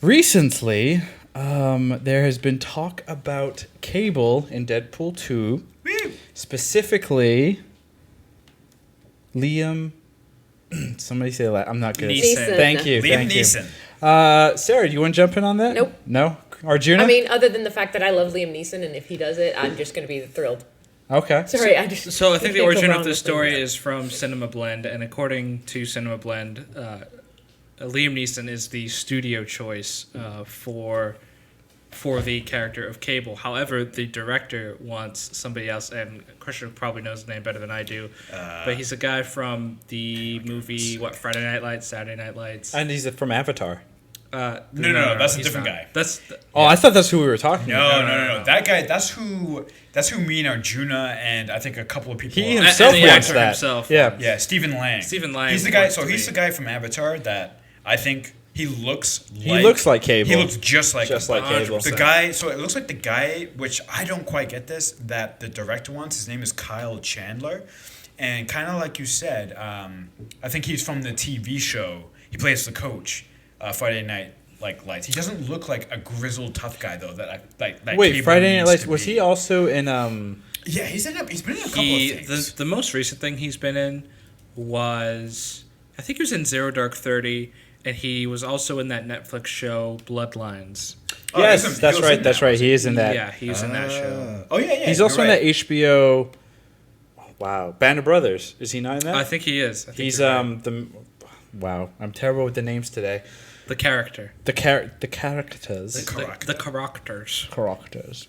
Recently, there has been talk about Cable in Deadpool 2. Woo! Specifically, Liam... Somebody say that. I'm not good. Neeson. Thank you. Liam thank you. Neeson. Sarah, do you want to jump in on that? Nope. No? Arjuna? I mean, other than the fact that I love Liam Neeson, and if he does it, I'm just going to be thrilled. Okay. Sorry, I just... So I think the can't go origin wrong of the with story that. is from Cinema Blend, and according to Cinema Blend, Liam Neeson is the studio choice for the character of Cable. However, the director wants somebody else, and Christian probably knows the name better than I do, but he's a guy from the movie, Friday Night Lights, Saturday Night Lights. And he's from Avatar. No, that's a he's different not. guy. That's I thought that's who we were talking about. No. That guy, that's who me and Arjuna and I think a couple of people. He are. himself and the wants actor that. himself. Yeah. Stephen Lang. Stephen Lang He's the guy. wants So to he's be- the guy from Avatar that I think he looks like. He looks like Cable. He looks just like Just him. like Cable. The guy. So it looks like the guy, which I don't quite get this. That the director wants. His name is Kyle Chandler, and kind of like you said, I think he's from the TV show. He plays the coach, Friday Night Lights. He doesn't look like a grizzled tough guy though. Wait, Cable Friday Night needs Lights, to was be. he also in... Yeah, he's been in a couple of things. The most recent thing he's been in was, I think he was in Zero Dark 30, and he was also in that Netflix show Bloodlines. Yes, he was that's in right, that, that's right. He is in that. Yeah, he was in that show. Oh yeah. He's you're also right. in that HBO... Wow. Band of Brothers. Is he not in that? I think he is. I think He's you're right. the... Wow. I'm terrible with the names today. The character. The characters. The characters. Characters.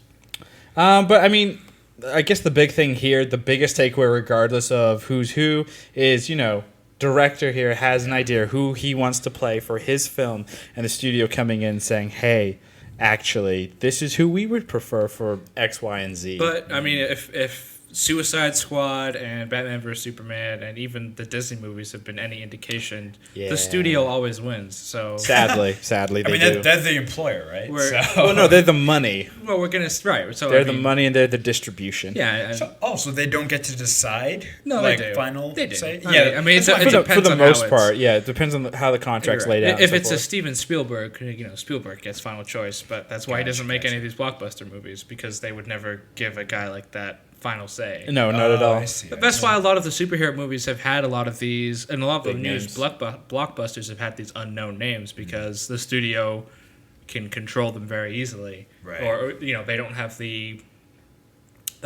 But I mean, I guess the big thing here, the biggest takeaway, regardless of who's who, is, director here has an idea who he wants to play for his film, and the studio coming in saying, hey, actually, this is who we would prefer for X, Y, and Z. But, I mean, if Suicide Squad and Batman vs. Superman and even the Disney movies have been any indication, Yeah. the studio always wins. So Sadly, I they mean, do. they're the employer, right? Well, no, they're the money. well, we're gonna right. So They're the money and they're the distribution. Yeah. So they don't get to decide. No, like they do. final They do. say. I mean, it's that's a- fine. it For depends the on how most it's- part, yeah. It depends on how the contract's You're right. laid out. If and it's so a forth. Steven Spielberg, Spielberg gets final choice, but that's why he doesn't make any of these blockbuster movies, because they would never give a guy like that final say. No, not at all. I see. That's why a lot of the superhero movies have had a lot of these, and a lot of the Big news names. blockbusters have had these unknown names because the studio can control them very easily, Right. or they don't have the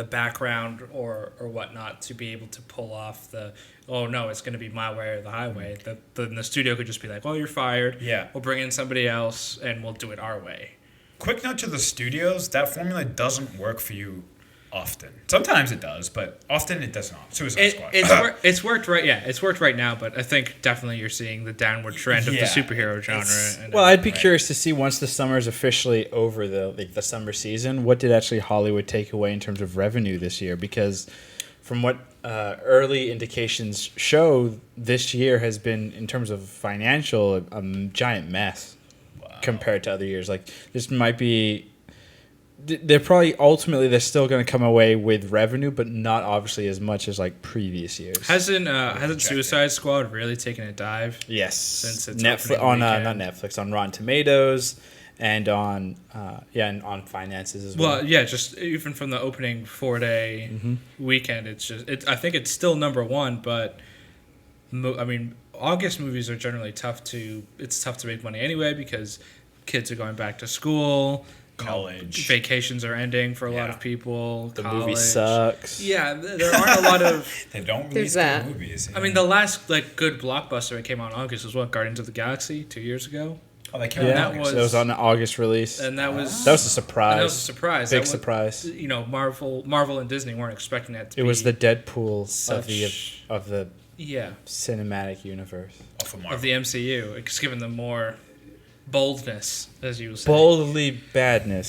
background or whatnot to be able to pull off the, oh no, it's going to be my way or the highway. The studio could just be like, oh, you're fired. Yeah. We'll bring in somebody else and we'll do it our way. Quick note to the studios: that formula doesn't work for you often. Sometimes it does, but often it does not. Suicide Squad. It's worked right. Yeah, it's worked right now, but I think definitely you're seeing the downward trend of the Yeah, superhero genre. it's- And Well, I'd be Right. curious to see once the summer is officially over, the summer season, what did actually Hollywood take away in terms of revenue this year? Because from what early indications show, this year has been, in terms of financial, a giant mess compared to other years. Like, this might be... They're probably, ultimately, they're still going to come away with revenue, but not obviously as much as like previous years. hasn't Suicide Squad really taken a dive? Yes, Since it's Netflix opening on weekend. not Netflix, on Rotten Tomatoes, and on and on finances as well. Well, yeah, just even from the opening 4-day weekend, I think it's still number one, but I mean, August movies are generally tough to make money anyway because kids are going back to school. College. Vacations are ending for a lot Yeah. of people. The college. movie sucks. Yeah, there aren't a lot of. They don't There's release that. good movies. I mean, the last good blockbuster that came out in August was what, Guardians of the Galaxy 2 years ago, oh, they came Yeah, out. that So that was on an August release. and that was That was a surprise. and that was a surprise. Big That was- surprise. Marvel and Disney weren't expecting that to It be. was the Deadpool such- of the yeah cinematic universe. Off of Marvel. of the MCU. It's given them more boldness, as you would say. Boldly badness.